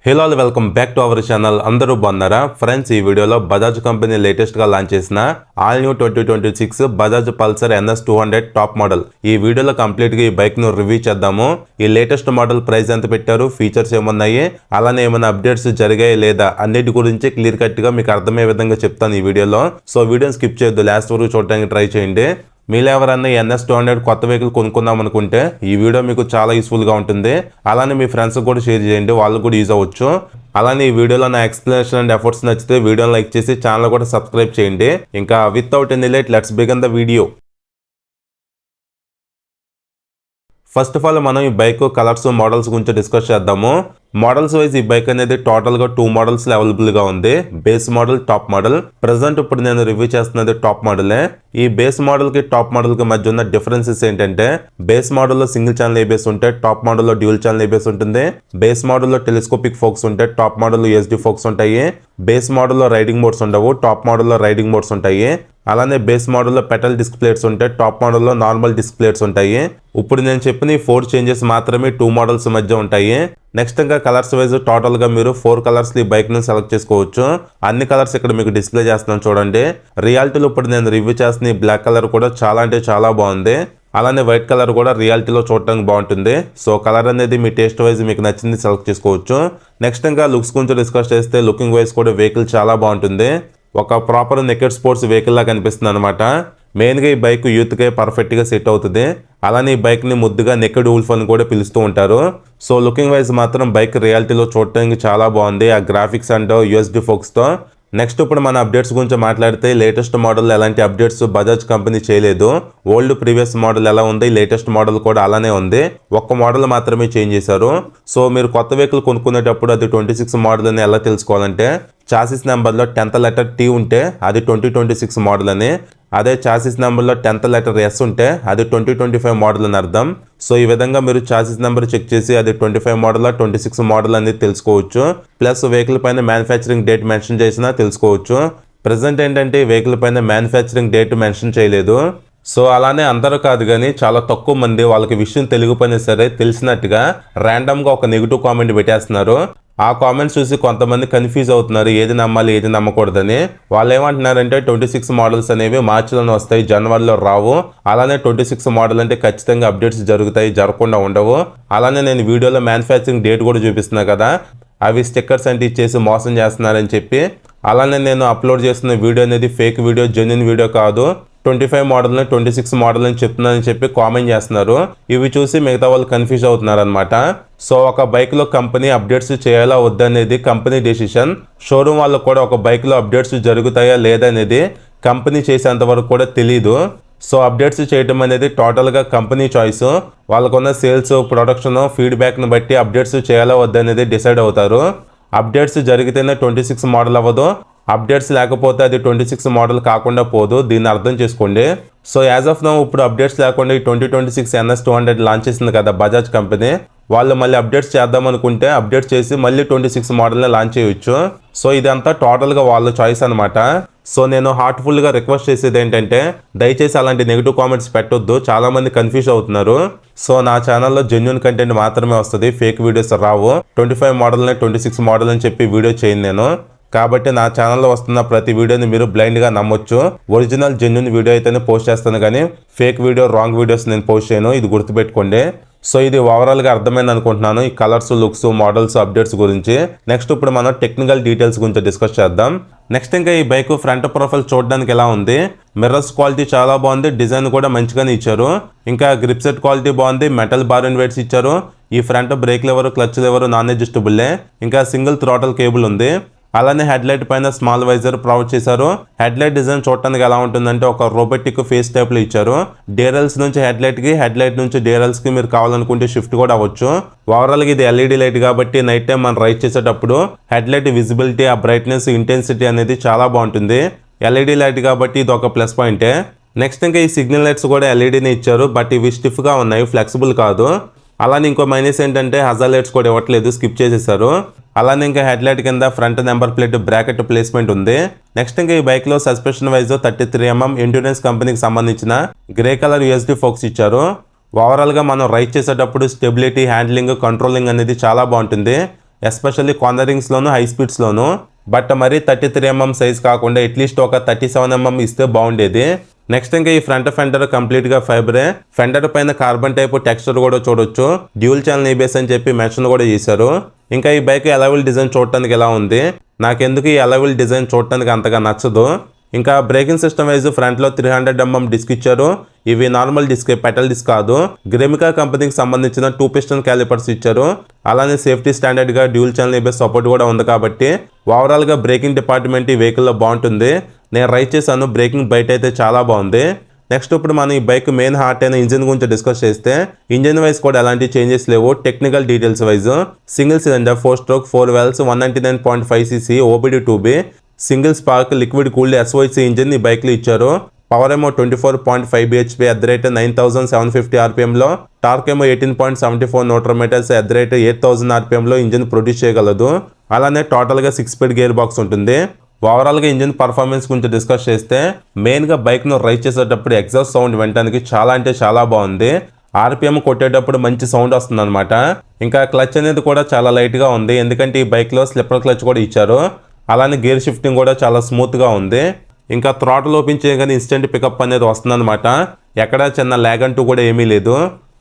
Hello all welcome back to our channel. అందరూ బాగున్నారా friends? ఈ వీడియోలో బజాజ్ కంపెనీ లేటెస్ట్ గా లాంచ్ చేసిన all new 2026 Bajaj Pulsar NS 200 top model. ఈ వీడియోలో కంప్లీట్ గా ఈ బైక్ ను రివ్యూ చేద్దాము. ఈ లేటెస్ట్ మోడల్ ప్రైస్ ఎంత పెట్టారు, ఫీచర్స్ ఏమున్నాయి, అలానే ఏమైనా అప్డేట్స్ జరిగాయి లేదా అన్నిటి గురించి క్లియర్ కట్ గా మీకు అర్థమయ్యే విధంగా చెప్తాను ఈ వీడియోలో. సో వీడియోని స్కిప్ చేయొద్దు, లాస్ట్ వరకు చూడడానికి ట్రై చేయండి. మీరు ఎవరన్నా NS 200 కొత్త వెహికల్ కొనుక్కుందాం అనుకుంటే ఈ వీడియో మీకు చాలా యూస్ఫుల్గా ఉంటుంది. అలానే మీ ఫ్రెండ్స్కి కూడా షేర్ చేయండి, వాళ్ళు కూడా యూజ్ అవ్వచ్చు. అలానే ఈ వీడియోలో నా ఎక్స్ప్లెనేషన్ అండ్ ఎఫర్ట్స్ నచ్చితే వీడియోని లైక్ చేసి ఛానల్ కూడా సబ్స్క్రైబ్ చేయండి. ఇంకా without any late let's begin the video. First of all మనం ఈ బైక్ కలర్స్ మోడల్స్ గురించి డిస్కస్ చేద్దాము. మోడల్స్ వైజ్ ఈ బైక్ అనేది టోటల్గా 2 మోడల్స్ అవైలబుల్గా ఉంది, base model, top model. Present ఇప్పుడు నేను రివ్యూ చేస్తున్నది టాప్ మోడలే. ఈ బేస్ మోడల్కి టాప్ మోడల్కి మధ్య ఉన్న డిఫరెన్సెస్ ఏంటంటే, బేస్ మోడల్లో సింగిల్ ఛానల్ ఏబిఎస్ ఉంటే టాప్ మోడల్లో డ్యూల్ ఛానల్ ఏబిఎస్ ఉంటుంది. బేస్ మోడల్లో టెలిస్కోపిక్ ఫోక్స్ ఉంటే టాప్ మోడల్లో USD ఫోక్స్ ఉంటాయి. బేస్ మోడల్లో రైడింగ్ మోడ్స్ ఉండవు, టాప్ మోడల్లో రైడింగ్ మోడ్స్ ఉంటాయి. అలానే బేస్ మోడల్లో పెటల్ డిస్క్ ప్లేట్స్ ఉంటే టాప్ మోడల్లో నార్మల్ డిస్క్ ప్లేట్స్ ఉంటాయి. ఇప్పుడు నేను చెప్పిన ఈ 4 చేంజెస్ మాత్రమే 2 మోడల్స్ మధ్య ఉంటాయి. నెక్స్ట్ ఇంకా కలర్స్ వైజ్ టోటల్గా మీరు 4 కలర్స్ ఈ బైక్ ను సెలెక్ట్ చేసుకోవచ్చు. అన్ని కలర్స్ ఇక్కడ మీకు డిస్ప్లే చేస్తున్నాను చూడండి. రియాలిటీలో ఇప్పుడు నేను రివ్యూ చేస్తున్న ఈ బ్లాక్ కలర్ కూడా చాలా అంటే చాలా బాగుంది. అలానే వైట్ కలర్ కూడా రియాలిటీలో చూడటానికి బాగుంటుంది. సో కలర్ అనేది మీ టేస్ట్ వైజ్ మీకు నచ్చింది సెలెక్ట్ చేసుకోవచ్చు. నెక్స్ట్ ఇంకా లుక్స్ గురించి డిస్కస్ చేస్తే లుకింగ్ వైజ్ కూడా వెహికల్ చాలా బాగుంటుంది. ఒక ప్రాపర్ నెకెడ్ స్పోర్ట్స్ వెహికల్ లాగా కనిపిస్తుంది అనమాట. మెయిన్గా ఈ బైక్ యూత్కే పర్ఫెక్ట్గా సెట్ అవుతుంది. అలానే ఈ బైక్ని ముద్దుగా నెకెడ్ వుల్ఫ్ అని కూడా పిలుస్తూ ఉంటారు. సో లుకింగ్ వైజ్ మాత్రం బైక్ రియాలిటీలో చూడటానికి చాలా బాగుంది, ఆ గ్రాఫిక్స్ అండ్ USD ఫోక్స్తో. నెక్స్ట్ ఇప్పుడు మన అప్డేట్స్ గురించి మాట్లాడితే, లేటెస్ట్ మోడల్ ఎలాంటి అప్డేట్స్ బజాజ్ కంపెనీ చేయలేదు. ఓల్డ్ ప్రీవియస్ మోడల్ ఎలా ఉంది, లేటెస్ట్ మోడల్ కూడా అలానే ఉంది. ఒక్క మోడల్ మాత్రమే చేంజ్ చేశారు. సో మీరు కొత్త వెహికల్ కొనుక్కునేటప్పుడు అది 26 మోడల్ అని ఎలా తెలుసుకోవాలంటే, చాసిస్ నెంబర్లో 10th లెటర్ T ఉంటే అది 2026 మోడల్ అని, అదే చాసిస్ నెంబర్లో 10th లెటర్ S ఉంటే అది 2025 మోడల్ అని అర్థం. సో ఈ విధంగా మీరు చాసిస్ నెంబర్ చెక్ చేసి అది 25 మోడల్ 26 మోడల్ అనేది తెలుసుకోవచ్చు. ప్లస్ వెహికల్ పైన మ్యానుఫ్యాక్చరింగ్ డేట్ మెన్షన్ చేసినా తెలుసుకోవచ్చు. ప్రజెంట్ ఏంటంటే వెహికల్ పైన మ్యానుఫ్యాక్చరింగ్ డేట్ మెన్షన్ చేయలేదు. సో అలానే అందరూ కాదు కానీ చాలా తక్కువ మంది వాళ్ళకి విషయం తెలియకపోయినా సరే తెలిసినట్టుగా ర్యాండమ్గా ఒక నెగిటివ్ కామెంట్ పెట్టేస్తున్నారు. ఆ కామెంట్స్ చూసి కొంతమంది కన్ఫ్యూజ్ అవుతున్నారు, ఏది నమ్మాలి ఏది నమ్మకూడదని. వాళ్ళు ఏమంటున్నారంటే 26 మోడల్స్ అనేవి మార్చిలోనే వస్తాయి, జనవరిలో రావు. అలానే 26 మోడల్ అంటే ఖచ్చితంగా అప్డేట్స్ జరుగుతాయి, జరగకుండా ఉండవు. అలానే నేను వీడియోలో మ్యానుఫ్యాక్చరింగ్ డేట్ కూడా చూపిస్తున్నా కదా, అవి స్టిక్కర్స్ అంటే ఇచ్చేసి మోసం చేస్తున్నారని చెప్పి. అలానే నేను అప్లోడ్ చేస్తున్న వీడియో అనేది ఫేక్ వీడియో, జెన్యున్ వీడియో కాదు. 25 మోడల్ని 26 మోడల్ అని చెప్తున్నానని చెప్పి కామెంట్ చేస్తున్నారు. ఇవి చూసి మిగతా వాళ్ళు కన్ఫ్యూజ్ అవుతున్నారు అనమాట. సో ఒక బైక్లో కంపెనీ అప్డేట్స్ చేయాలా వద్దనేది కంపెనీ డెసిషన్. షోరూమ్ వాళ్ళకు కూడా ఒక బైక్లో అప్డేట్స్ జరుగుతాయా లేదా అనేది కంపెనీ చేసేంత వరకు కూడా తెలీదు. సో అప్డేట్స్ చేయడం అనేది టోటల్గా కంపెనీ చాయిస్. వాళ్ళకున్న సేల్స్, ప్రొడక్షన్, ఫీడ్బ్యాక్ని బట్టి అప్డేట్స్ చేయాలా వద్దనేది డిసైడ్ అవుతారు. అప్డేట్స్ జరిగితేనే 26 మోడల్ అవ్వదు, అప్డేట్స్ లేకపోతే అది 26 మోడల్ కాకుండా పోదు, దీన్ని అర్థం చేసుకోండి. సో యాజ్ ఆఫ్ నౌ ఇప్పుడు అప్డేట్స్ లేకుండా ఈ 2026 NS 200 లాంచ్ చేసింది కదా బజాజ్ కంపెనీ, వాళ్ళు మళ్ళీ అప్డేట్స్ చేద్దాం అనుకుంటే అప్డేట్ చేసి మళ్ళీ 26 మోడల్ని లాంచ్ చేయొచ్చు. సో ఇదంతా టోటల్గా వాళ్ళ చాయిస్ అనమాట. సో నేను హార్ట్ఫుల్గా రిక్వెస్ట్ చేసేది ఏంటంటే, దయచేసి అలాంటి నెగిటివ్ కామెంట్స్ పెట్టొద్దు, చాలామంది కన్ఫ్యూజ్ అవుతున్నారు. సో నా ఛానల్లో జెన్యున్ కంటెంట్ మాత్రమే వస్తుంది, ఫేక్ వీడియోస్ రావు. 25 మోడల్ని 26 మోడల్ అని చెప్పి వీడియో చేయను నేను. కాబట్టి నా ఛానల్లో వస్తున్న ప్రతి వీడియోని మీరు బ్లైండ్గా నమ్మొచ్చు. ఒరిజినల్ జెన్యున్ వీడియో అయితేనే పోస్ట్ చేస్తాను కానీ ఫేక్ వీడియో, రాంగ్ వీడియోస్ నేను పోస్ట్ చేయను, ఇది గుర్తుపెట్టుకోండి. సో ఇది ఓవరాల్గా అర్థమైంది అనుకుంటున్నాను ఈ కలర్స్, లుక్స్, మోడల్స్, అప్డేట్స్ గురించి. నెక్స్ట్ ఇప్పుడు మనం టెక్నికల్ డీటెయిల్స్ గురించి డిస్కస్ చేద్దాం. నెక్స్ట్ ఇంకా ఈ బైక్ ఫ్రంట్ ప్రొఫైల్ చూడడానికి ఎలా ఉంది, మిర్రర్స్ క్వాలిటీ చాలా బాగుంది, డిజైన్ కూడా మంచిగానే ఇచ్చారు. ఇంకా గ్రిప్ సెట్ క్వాలిటీ బాగుంది, మెటల్ బార్ అండ్ వెయిట్స్ ఇచ్చారు. ఈ front brake lever, clutch lever non అడ్జస్టబుల్లే. ఇంకా సింగిల్ థ్రాటల్ కేబుల్ ఉంది. అలానే హెడ్ లైట్ పైన స్మాల్ వైజర్ ప్రొవైడ్ చేశారు. హెడ్ లైట్ డిజైన్ చూడటానికి ఎలా ఉంటుందంటే ఒక రోబోటిక్ ఫేస్ టైప్ లో ఇచ్చారు. డేరల్స్ నుంచి హెడ్ లైట్ కి, హెడ్ లైట్ నుంచి డేరల్స్ కి మీరు కావాలనుకుంటే షిఫ్ట్ కూడా అవ్వచ్చు. ఓవరాల్ గా ఇది LED లైట్ కాబట్టి నైట్ టైం మనం రైడ్ చేసేటప్పుడు హెడ్ లైట్ విజిబిలిటీ, ఆ బ్రైట్నెస్, ఇంటెన్సిటీ అనేది చాలా బాగుంటుంది. LED లైట్ కాబట్టి ఇది ఒక ప్లస్ పాయింటే. నెక్స్ట్ ఇంకా ఈ సిగ్నల్ లైట్స్ కూడా LEDనే ఇచ్చారు, బట్ ఇవి స్టిఫ్ గా ఉన్నాయి, ఫ్లెక్సిబుల్ కాదు. అలానే ఇంకో మైనస్ ఏంటంటే హజార్ లైట్స్ కూడా ఇవ్వట్లేదు, స్కిప్ చేసేసారు. అలానే ఇంకా హెడ్ లైట్ కింద front number plate bracket placement ఉంది. నెక్స్ట్ ఇంకా ఈ బైక్ లో సస్పెన్షన్ వైజ్ 33 mm ఎండ్యూరెన్స్ కంపెనీకి సంబంధించిన గ్రే కలర్ USD ఫోక్స్ ఇచ్చారు. ఓవరాల్ గా మనం రైడ్ చేసేటప్పుడు స్టెబిలిటీ, హ్యాండ్లింగ్, కంట్రోలింగ్ అనేది చాలా బాగుంటుంది. ఎస్పెషల్లీ కార్నరింగ్స్లోను హై స్పీడ్స్లోను. బట్ మరీ 33mm సైజ్ కాకుండా అట్లీస్ట్ ఒక 37mm ఇస్తే బాగుండేది. నెక్స్ట్ ఇంకా ఈ ఫ్రంట్ ఫెండర్ కంప్లీట్గా ఫైబరే. ఫెండర్ పైన కార్బన్ టైప్ టెక్స్చర్ కూడా చూడొచ్చు. డ్యూల్ ఛానల్ ABS అని చెప్పి మెన్షన్ కూడా చేశారు. ఇంకా ఈ బైక్ అలవిల్ డిజైన్ చూడటానికి ఎలా ఉంది, నాకెందుకు ఈ అలవిల్ డిజైన్ చూడటానికి అంతగా నచ్చదు. ఇంకా బ్రేకింగ్ సిస్టమ్ వైజ్ ఫ్రంట్లో 300mm డిస్క్ ఇచ్చారు. ఇవి నార్మల్ డిస్క్, పెటల్ డిస్క్ కాదు. గ్రెమికా కంపెనీకి సంబంధించిన 2 పిస్టన్ క్యాలిపర్స్ ఇచ్చారు. అలానే సేఫ్టీ స్టాండర్డ్గా డ్యూల్ ఛానల్ ABS సపోర్ట్ కూడా ఉంది కాబట్టి ఓవరాల్గా బ్రేకింగ్ డిపార్ట్మెంట్ ఈ వెహికల్లో బాగుంటుంది. నేను రైడ్ చేశాను, బ్రేకింగ్ బయట అయితే చాలా బాగుంది. నెక్స్ట్ ఇప్పుడు మనం ఈ బైక్ మెయిన్ హార్ట్ అయిన ఇంజిన్ గురించి డిస్కస్ చేస్తే ఇంజిన్ వైజ్ కూడా ఎలాంటి చేంజెస్ లేవు. Technical details wise single cylinder 4 stroke 4 valves 199.5cc OBD 2B single spark liquid cooled SOHC engine ఈ బైక్లో ఇచ్చారు. పవర్ ఏమో 24.5 bhp at the rate 9750 rpmలో, టార్క్ ఏమో 18.74 Nm at the rate 8000 rpmలో ఇంజిన్ ప్రొడ్యూస్ చేయగలదు. అలానే టోటల్గా 6 స్పీడ్ గేర్ బాక్స్ ఉంటుంది. ఓవరాల్గా ఇంజిన్ పర్ఫార్మెన్స్ గురించి డిస్కస్ చేస్తే మెయిన్గా బైక్ను రైడ్ చేసేటప్పుడు ఎగ్జాస్ట్ సౌండ్ వినడానికి చాలా అంటే చాలా బాగుంది. RPM కొట్టేటప్పుడు మంచి సౌండ్ వస్తుంది అనమాట. ఇంకా క్లచ్ అనేది కూడా చాలా లైట్గా ఉంది, ఎందుకంటే ఈ బైక్లో స్లిప్పర్ క్లచ్ కూడా ఇచ్చారు. అలానే గేర్ షిఫ్టింగ్ కూడా చాలా స్మూత్గా ఉంది. ఇంకా థ్రాటిల్ ఓపెన్ చేయగానే ఇన్స్టెంట్ పికప్ అనేది వస్తుందన్నమాట. ఎక్కడ చిన్న ల్యాగ్ అంటూ కూడా ఏమీ లేదు.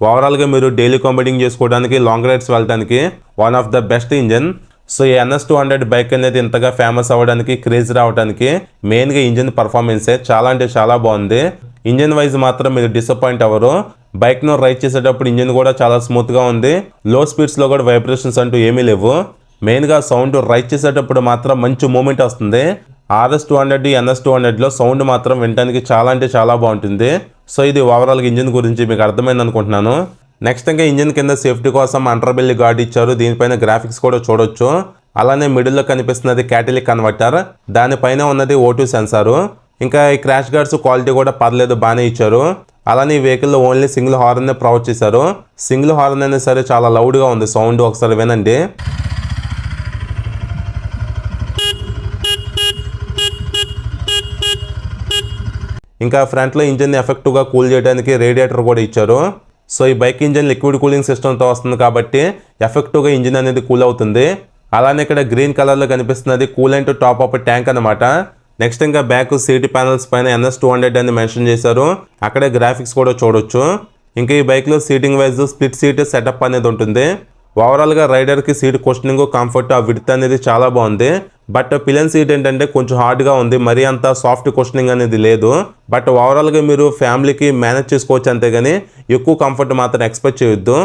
ఓవరాల్గా మీరు డైలీ కాంబైడింగ్ చేసుకోవడానికి, లాంగ్ రైడ్స్ వెళ్ళడానికి one of the best engine. So ఈ NS200 బైక్ అనేది ఇంతగా ఫేమస్ అవ్వడానికి, క్రేజ్ రావడానికి మెయిన్గా ఇంజిన్ పర్ఫార్మెన్సే. చాలా అంటే చాలా బాగుంది. ఇంజిన్ వైజ్ మాత్రం మీరు డిసప్పాయింట్ అవ్వరు. బైక్ను రైడ్ చేసేటప్పుడు ఇంజిన్ కూడా చాలా స్మూత్గా ఉంది. లో స్పీడ్స్లో కూడా వైబ్రేషన్స్ అంటూ ఏమీ లేవు. మెయిన్గా సౌండ్ రైడ్ చేసేటప్పుడు మాత్రం మంచి మూమెంట్ వస్తుంది. RS200 NS200లో సౌండ్ మాత్రం వినడానికి చాలా అంటే చాలా బాగుంటుంది. సో ఇది ఓవరాల్గా ఇంజిన్ గురించి మీకు అర్థమైంది అనుకుంటున్నాను. నెక్స్ట్ ఇంకా ఇంజిన్ కింద సేఫ్టీ కోసం అండర్ బెల్లీ గార్డ్ ఇచ్చారు. దీనిపైన గ్రాఫిక్స్ కూడా చూడొచ్చు. అలానే మిడిల్లో కనిపిస్తున్నది క్యాటలిక్ కన్వర్టర్, దానిపైన ఉన్నది O2 సెన్సారు. ఇంకా ఈ క్రాష్ గార్డ్స్ క్వాలిటీ కూడా పర్లేదు, బాగానే ఇచ్చారు. అలానే ఈ వెహికల్లో ఓన్లీ సింగిల్ హార్న్ ప్రొవైడ్ చేశారు. సింగిల్ హార్న్ అయినా సరే చాలా లౌడ్గా ఉంది సౌండ్, ఒకసారి వినండి. ఇంకా ఫ్రంట్లో ఇంజిన్ ఎఫెక్టివ్గా కూల్ చేయడానికి రేడియేటర్ కూడా ఇచ్చారు. సో ఈ బైక్ ఇంజిన్ లిక్విడ్ కూలింగ్ సిస్టమ్తో వస్తుంది కాబట్టి ఎఫెక్టివ్గా ఇంజిన్ అనేది కూల్ అవుతుంది. అలానే ఇక్కడ గ్రీన్ కలర్లో కనిపిస్తున్నది కూలెంట్ టాప్ అప్ ట్యాంక్ అనమాట. నెక్స్ట్ ఇంకా బ్యాక్ సీట్ ప్యానల్స్ పైన NS200 అని మెన్షన్ చేశారు. అక్కడే గ్రాఫిక్స్ కూడా చూడొచ్చు. ఇంకా ఈ బైక్లో seating wise split seat setup అనేది ఉంటుంది. ఓవరాల్గా రైడర్కి సీట్ కుషనింగ్, కంఫర్ట్, ఆ విడ్త్ అనేది చాలా బాగుంది. బట్ పిలియన్ సీట్ ఏంటంటే కొంచెం హార్డ్గా ఉంది, మరీ అంత సాఫ్ట్ కుషనింగ్ అనేది లేదు. బట్ ఓవరాల్గా మీరు ఫ్యామిలీకి మేనేజ్ చేసుకోవచ్చు, అంతేగాని ఎక్కువ కంఫర్ట్ మాత్రం ఎక్స్పెక్ట్ చేయొద్దు.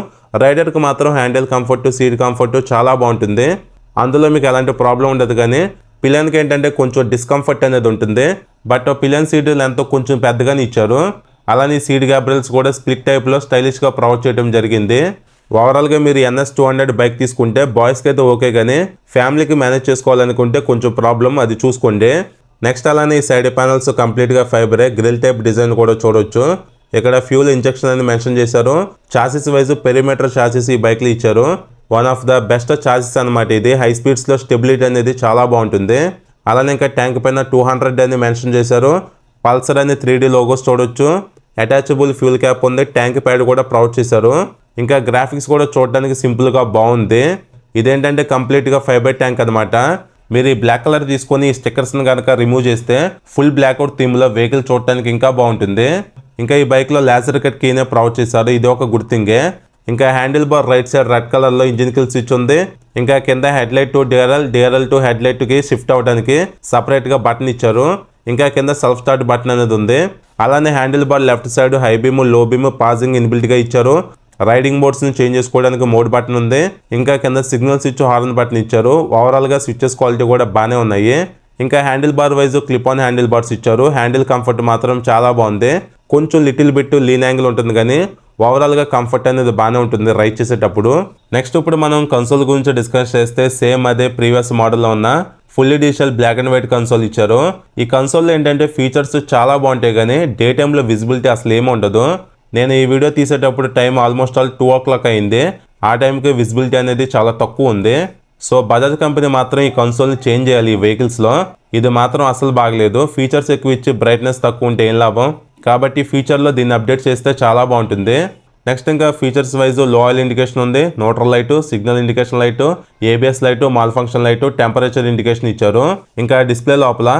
రైడర్కి మాత్రం హ్యాండిల్ కంఫర్ట్, సీట్ కంఫర్ట్ చాలా బాగుంటుంది. అందులో మీకు ఎలాంటి ప్రాబ్లం ఉండదు. కానీ పిలియన్కి ఏంటంటే కొంచెం డిస్కంఫర్ట్ అనేది ఉంటుంది. బట్ పిలియన్ సీట్ లెంత్ కొంచెం పెద్దగానే ఇచ్చారు. అలానే సీట్ గ్యాబ్రిల్స్ కూడా స్ప్లిట్ టైప్లో స్టైలిష్గా ప్రొవైడ్ చేయడం జరిగింది. ఓవరాల్గా మీరు NS200 బైక్ తీసుకుంటే బాయ్స్కి అయితే ఓకే, కానీ ఫ్యామిలీకి మేనేజ్ చేసుకోవాలనుకుంటే కొంచెం ప్రాబ్లం, అది చూసుకోండి. నెక్స్ట్ అలానే ఈ సైడ్ ప్యానల్స్ కంప్లీట్గా ఫైబరే. గ్రిల్ టైప్ డిజైన్ కూడా చూడొచ్చు. ఇక్కడ ఫ్యూల్ ఇంజెక్షన్ అని మెన్షన్ చేశారు. చాసిస్ వైజ్ పెరిమీటర్ చాసిస్ ఈ బైక్లో ఇచ్చారు. One of the best chassis అనమాట ఇది. హై స్పీడ్స్లో స్టెబిలిటీ అనేది చాలా బాగుంటుంది. అలానే ఇంకా ట్యాంక్ పైన 200 అని మెన్షన్ చేశారు. పల్సర్ అని 3D లోగోస్ చూడొచ్చు. అటాచబుల్ ఫ్యూల్ క్యాప్ ఉంది. ట్యాంక్ ప్యాడ్ కూడా ప్రొవైడ్ చేశారు. ఇంకా గ్రాఫిక్స్ కూడా చూడడానికి సింపుల్గా బాగుంది. ఇదేంటంటే కంప్లీట్గా ఫైబర్ ట్యాంక్ అనమాట. మీరు ఈ బ్లాక్ కలర్ తీసుకొని ఈ స్టిక్కర్స్ని కనుక రిమూవ్ చేస్తే ఫుల్ బ్లాక్అవుట్ థీమ్లో వెహికల్ చూడటానికి ఇంకా బాగుంటుంది. ఇంకా ఈ బైక్లో లేజర్ కట్ కీనే ప్రొవైడ్ చేశారు. ఇది ఒక గుడ్ థింగే. ఇంకా handle bar right side red కలర్లో ఇంజిన్ కిల్ స్విచ్ ఉంది. ఇంకా కింద హెడ్లైట్ టు DRL టు హెడ్లైట్కి షిఫ్ట్ అవడానికి సపరేట్గా బటన్ ఇచ్చారు. ఇంకా కింద సెల్ఫ్ స్టార్ట్ బటన్ అనేది ఉంది. అలానే handle bar left side high beam, low beam, passing ఇన్బిల్ట్గా ఇచ్చారు. రైడింగ్ మోడ్స్ని చేంజ్ చేసుకోవడానికి మోడ్ బటన్ ఉంది. ఇంకా కింద సిగ్నల్ స్విచ్, హార్న్ బటన్ ఇచ్చారు. ఓవరాల్గా స్విచెస్ క్వాలిటీ కూడా బాగానే ఉన్నాయి. ఇంకా handle bar wise clip on handle bars ఇచ్చారు. హ్యాండిల్ కంఫర్ట్ మాత్రం చాలా బాగుంది. కొంచెం లిటిల్ బిట్ లీన్ యాంగిల్ ఉంటుంది, కానీ ఓవరాల్గా కంఫర్ట్ అనేది బాగానే ఉంటుంది రైడ్ చేసేటప్పుడు. నెక్స్ట్ ఇప్పుడు మనం కన్సోల్ గురించి డిస్కస్ చేస్తే సేమ్ అదే ప్రీవియస్ మోడల్లో ఉన్న fully digital black and white console ఇచ్చారు. ఈ కన్సోల్లో ఏంటంటే ఫీచర్స్ చాలా బాగుంటాయి, కానీ డే టైంలో విజిబిలిటీ అసలు ఏమి ఉండదు. నేను ఈ వీడియో తీసేటప్పుడు టైం ఆల్మోస్ట్ 2 o'clock అయింది. ఆ టైంకి విజిబిలిటీ అనేది చాలా తక్కువ ఉంది. సో బజాజ్ కంపెనీ మాత్రం ఈ కన్సోల్ని చేంజ్ చేయాలి ఈ వెహికల్స్లో. ఇది మాత్రం అసలు బాగలేదు. ఫీచర్స్ ఎక్కువ ఇచ్చి బ్రైట్నెస్ తక్కువ ఉంటే ఏం లాభం. కాబట్టి ఫ్యూచర్లో దీన్ని అప్డేట్ చేస్తే చాలా బాగుంటుంది. నెక్స్ట్ ఇంకా ఫీచర్స్ వైజ్ లో ఆయిల్ ఇండికేషన్ ఉంది, neutral light, signal indication light, ABS light, mall function light, temperature indication ఇచ్చారు. ఇంకా డిస్ప్లే లోపల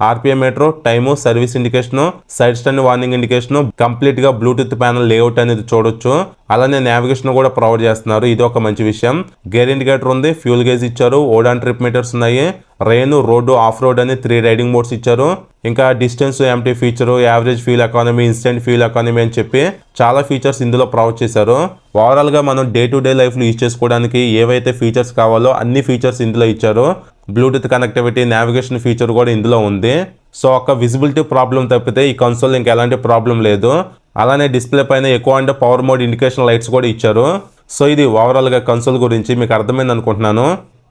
RPM meter, time, service indication, side stand warning indication, complete గా బ్లూటూత్ ప్యానల్ లేఅవుట్ అనేది చూడొచ్చు. అలానే నావిగేషన్ కూడా ప్రొవైడ్ చేస్తున్నారు, ఇది ఒక మంచి విషయం. గేర్ ఇండికేటర్ ఉంది, ఫ్యూల్ గేజ్ ఇచ్చారు, ఓడాన్ ట్రిప్ మీటర్స్ ఉన్నాయి, రెయిన్, రోడ్డు, ఆఫ్ రోడ్ అని 3 రైడింగ్ మోడ్స్ ఇచ్చారు. ఇంకా distance, empty feature, average fuel economy, instant fuel economy అని చెప్పి చాలా ఫీచర్స్ ఇందులో ప్రొవైడ్ చేశారు. ఓవరాల్ గా మనం డే టు డే లైఫ్ లో యూజ్ చేసుకోవడానికి ఏవైతే ఫీచర్స్ కావాలో అన్ని ఫీచర్స్ ఇందులో ఇచ్చారు. బ్లూటూత్ కనెక్టివిటీ, నావిగేషన్ ఫీచర్ కూడా ఇందులో ఉంది. సో ఒక విజిబిలిటీ ప్రాబ్లం తప్పితే ఈ కన్సోల్ ఇంకా ఎలాంటి ప్రాబ్లం లేదు. అలానే డిస్ప్లే పైన ఎక్కువ అంటే పవర్ మోడ్ ఇండికేషన్ లైట్స్ కూడా ఇచ్చారు. సో ఇది ఓవరాల్ గా కన్సోల్ గురించి మీకు అర్థమైంది అనుకుంటున్నాను.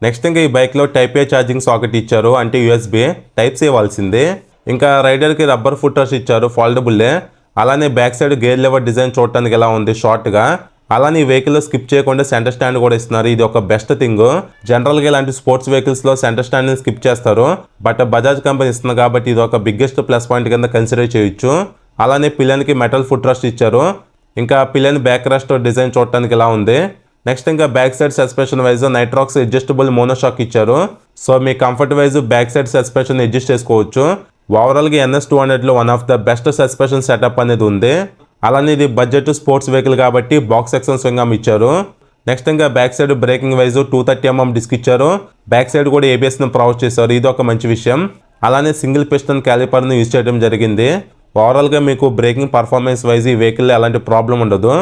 నెక్స్ట్ ఇంకా ఈ బైక్ లో టైప్ ఏ ఛార్జింగ్ సాకెట్ ఇచ్చారు, అంటే యూఎస్బీ టైప్ సి ఇవ్వాల్సిందే. ఇంకా రైడర్ కి రబ్బర్ ఫుటర్స్ ఇచ్చారు, ఫోల్డబుల్లే. అలానే back side gear lever design చూడటానికి ఎలా ఉంది, షార్ట్ గా. అలానే ఈ వెహికల్ లో స్కిప్ చేయకుండా సెంటర్ స్టాండ్ కూడా ఇస్తున్నారు, ఇది ఒక బెస్ట్ థింగ్. జనరల్ గా ఇలాంటి స్పోర్ట్స్ వెహికల్స్ లో సెంటర్ స్టాండ్ ని స్కిప్ చేస్తారు, బట్ బజాజ్ కంపెనీ ఇస్తుంది కాబట్టి ఇది ఒక బిగ్గెస్ట్ ప్లస్ పాయింట్ కింద కన్సిడర్ చేయొచ్చు. అలానే పిల్లన్ కి మెటల్ ఫుట్ రెస్ట్ ఇచ్చారు. ఇంకా పిల్లన్ బ్యాక్ రెస్ట్ డిజైన్ చూడటానికి ఎలా ఉంది. నెక్స్ట్ ఇంకా back side suspension wise Nitrox adjustable monoshock ఇచ్చారు. సో మీ comfort wise back side suspension adjust చేసుకోవచ్చు. ఓవరాల్ గా NS200 లో one of the best suspension setup అనేది ఉంది. అలానే ఇది బడ్జెట్ స్పోర్ట్స్ వెహికల్ కాబట్టి బాక్స్ సెక్షన్ స్వింగ్ ఆర్మ్ ఇచ్చారు. నెక్స్ట్ ఇంకా back side braking wise 230mm disc ఇచ్చారు. బ్యాక్ సైడ్ కూడా ABS ను ప్రొవైడ్ చేశారు, ఇది ఒక మంచి విషయం. అలానే సింగిల్ పిస్టన్ క్యాలిపర్ ను యూజ్ చేయడం జరిగింది. ఓవరాల్ గా మీకు బ్రేకింగ్ పర్ఫార్మెన్స్ వైజ్ ఈ వెహికల్ ఎలాంటి ప్రాబ్లం ఉండదు.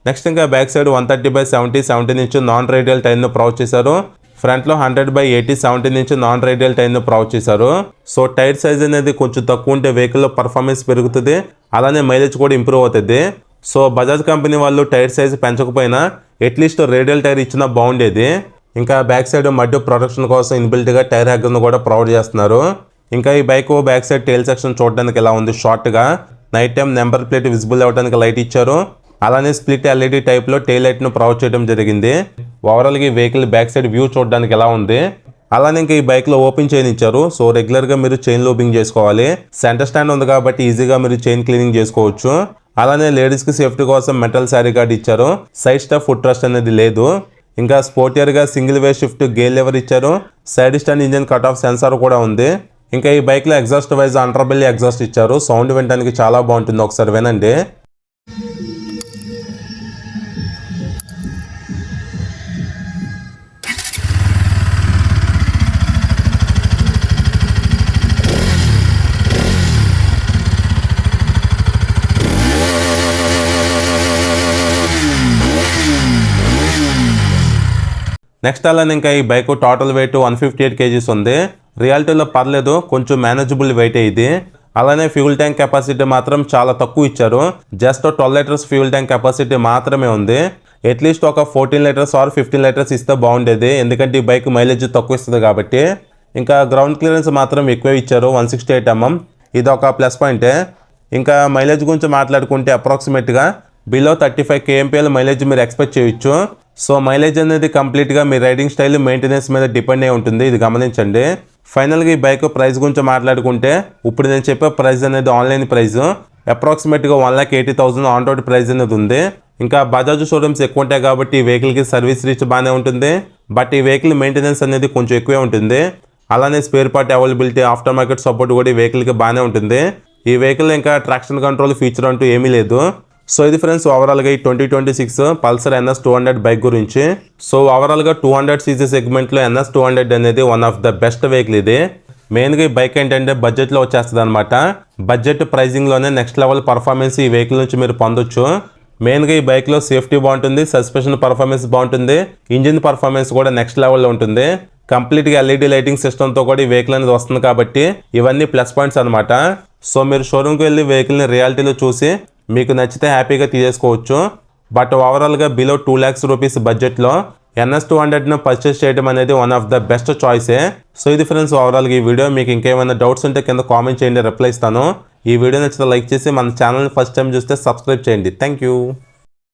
నెక్స్ట్ ఇంకా back side 130/70 17 inch non radial tyre ను ప్రొవైడ్ చేశారు. ఫ్రంట్ లో 100/80 17 ఇంచ్ నాన్ రేడియల్ టైర్ ను ప్రొవైడ్ చేశారు. సో టైర్ సైజ్ అనేది కొంచెం తక్కువ ఉంటే వెహికల్ లో పర్ఫార్మెన్స్ పెరుగుతుంది, అలానే మైలేజ్ కూడా ఇంప్రూవ్ అవుతుంది. సో బజాజ్ కంపెనీ వాళ్ళు టైర్ సైజ్ పెంచకపోయినా అట్లీస్ట్ రేడియల్ టైర్ ఇచ్చినా బాగుండేది. ఇంకా బ్యాక్ సైడ్ మడ్ ప్రొటెక్షన్ కోసం ఇన్బిల్ట్ గా టైర్ హ్యాగర్ ను కూడా ప్రొవైడ్ చేస్తున్నారు. ఇంకా ఈ bike back side tail section చూడడానికి ఎలా ఉంది, షార్ట్ గా. Night time number plate visible అవ్వడానికి లైట్ ఇచ్చారు. అలానే స్ప్లిట్ LED టైప్ లో టైల్ లైట్ ను ప్రొవైడ్ చేయడం జరిగింది. ఓవరాల్ గా ఈ వెహికల్ బ్యాక్ సైడ్ వ్యూ చూడడానికి ఎలా ఉంది. అలానే ఇంకా ఈ బైక్ లో ఓపెన్ చైన్ ఇచ్చారు. సో రెగ్యులర్ గా మీరు చైన్ లూబింగ్ చేసుకోవాలి. సెంటర్ స్టాండ్ ఉంది కాబట్టి ఈజీగా మీరు చైన్ క్లీనింగ్ చేసుకోవచ్చు. అలానే లేడీస్ కి సేఫ్టీ కోసం మెటల్ శారీ గార్డ్ ఇచ్చారు. సైడ్ స్టెప్ ఫుట్ రెస్ట్ అనేది లేదు. ఇంకా స్పోర్టియర్ గా single way shift gear lever ఇచ్చారు. Side stand engine cut off sensor కూడా ఉంది. ఇంకా ఈ బైక్ లో ఎగ్జాస్ట్ వైజ్ అండర్బెల్లీ ఎగ్జాస్ట్ ఇచ్చారు, సౌండ్ వినడానికి చాలా బాగుంటుంది, ఒకసారి వినండి. నెక్స్ట్ అలానే ఇంకా ఈ బైక్ టోటల్ వెయిట్ 158 kgs ఉంది. రియాలిటీలో పర్లేదు, కొంచెం మేనేజబుల్ వెయిట్ ఇది. అలానే ఫ్యూల్ ట్యాంక్ కెపాసిటీ మాత్రం చాలా తక్కువ ఇచ్చారు, just 12 litres fuel tank capacity మాత్రమే ఉంది. అట్లీస్ట్ ఒక 14 లీటర్స్ ఆర్ 15 లీటర్స్ ఇస్తే బాగుండేది, ఎందుకంటే ఈ బైక్ మైలేజ్ తక్కువ ఇస్తుంది కాబట్టి. ఇంకా గ్రౌండ్ క్లియరెన్స్ మాత్రం ఎక్కువ ఇచ్చారు, 168mm, ఇది ఒక ప్లస్ పాయింటే. ఇంకా మైలేజ్ గురించి మాట్లాడుకుంటే అప్రాక్సిమేట్గా బిలో 35 kmpl మైలేజ్ మీరు ఎక్స్పెక్ట్ చేయొచ్చు. సో మైలేజ్ అనేది కంప్లీట్గా మీ రైడింగ్ స్టైల్ మెయింటెనెన్స్ మీద డిపెండ్ అయి ఉంటుంది, ఇది గమనించండి. ఫైనల్గా ఈ బైక్ ప్రైస్ గురించి మాట్లాడుకుంటే ఇప్పుడు నేను చెప్పే ప్రైస్ అనేది ఆన్లైన్ ప్రైస్, అప్రాక్సిమేట్గా 1,80,000 ఆన్ రోడ్ ప్రైస్ అనేది ఉంది. ఇంకా బజాజ్ షోరూమ్స్ ఎక్కువ ఉంటాయి కాబట్టి ఈ వెహికల్కి సర్వీస్ రీచ్ బాగానే ఉంటుంది, బట్ ఈ వెహికల్ మెయింటెనెన్స్ అనేది కొంచెం ఎక్కువే ఉంటుంది. అలానే spare part availability, after market support కూడా ఈ వెహికల్కి బాగానే ఉంటుంది. ఈ వెహికల్ ఇంకా ట్రాక్షన్ కంట్రోల్ ఫీచర్ అంటూ ఏమీ లేదు. సో ఇది ఫ్రెండ్స్ ఓవరాల్గా ఈ 2026 పల్సర్ NS200 బైక్ గురించి. సో ఓవరాల్గా 200cc సెగ్మెంట్లో NS200 అనేది one of the best vehicle ఇది. మెయిన్గా ఈ బైక్ ఏంటంటే బడ్జెట్లో వచ్చేస్తుంది అనమాట. బడ్జెట్ ప్రైజింగ్లోనే నెక్స్ట్ లెవెల్ పర్ఫార్మెన్స్ ఈ వెహికల్ నుంచి మీరు పొందొచ్చు. మెయిన్గా ఈ బైక్లో సేఫ్టీ బాగుంటుంది, సస్పెన్షన్ పర్ఫార్మెన్స్ బాగుంటుంది, ఇంజిన్ పర్ఫార్మెన్స్ కూడా నెక్స్ట్ లెవెల్లో ఉంటుంది. కంప్లీట్గా LED లైటింగ్ సిస్టమ్తో కూడా ఈ వెహికల్ అనేది వస్తుంది కాబట్టి ఇవన్నీ ప్లస్ పాయింట్స్ అనమాట. సో మీరు షోరూమ్కి వెళ్ళి వెహికల్ని రియాలిటీలో చూసి మీకు నచ్చితే హ్యాపీగా తీసేసుకోవచ్చు. బట్ ఓవరాల్గా బిలో 2 lakhs రూపీస్ బడ్జెట్లో NS200ను పర్చేస్ చేయడం అనేది వన్ ఆఫ్ ద బెస్ట్ చాయిసే. సో ఇది ఫ్రెండ్స్ ఓవరాల్గా ఈ వీడియో. మీకు ఇంకేమైనా డౌట్స్ ఉంటే కింద కామెంట్ చేయండి, రిప్లై ఇస్తాను. ఈ వీడియో నచ్చితే లైక్ చేసి మన ఛానల్ని ఫస్ట్ టైం చూస్తే సబ్స్క్రైబ్ చేయండి. Thank you.